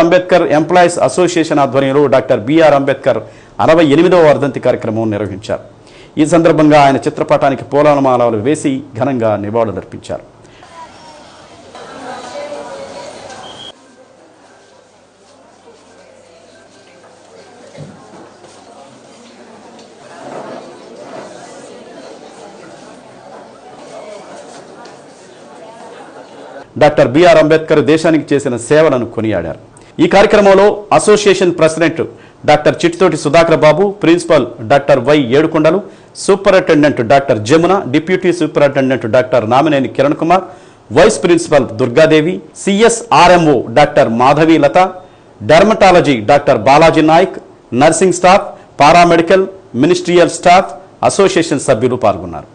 Ambedkar employees association ఆధ్వర్యంలో doctor BR Ambedkar 68వ వర్ధంతి కార్యక్రమం నిర్వహించారు. ఈ సందర్భంగా ఆయన చిత్రపటానికి పూలమాలలు వేసి ఘనంగా నివాళులర్పించారు. డాక్టర్ బిఆర్ అంబేద్కర్ దేశానికి చేసిన సేవలను కొనియాడారు. ఈ కార్యక్రమంలో association president doctor Chittithoti Sudhakar Babu, principal doctor Y Yedukondalu, superintendent doctor Jamuna, deputy superintendent doctor Namineni Kiran Kumar, vice principal Durgadevi, CSRMO doctor Madhavi Latha, dermatology doctor Balaji Naik, nursing staff, paramedical, ministerial staff, association సభ్యులు పాల్గొన్నారు.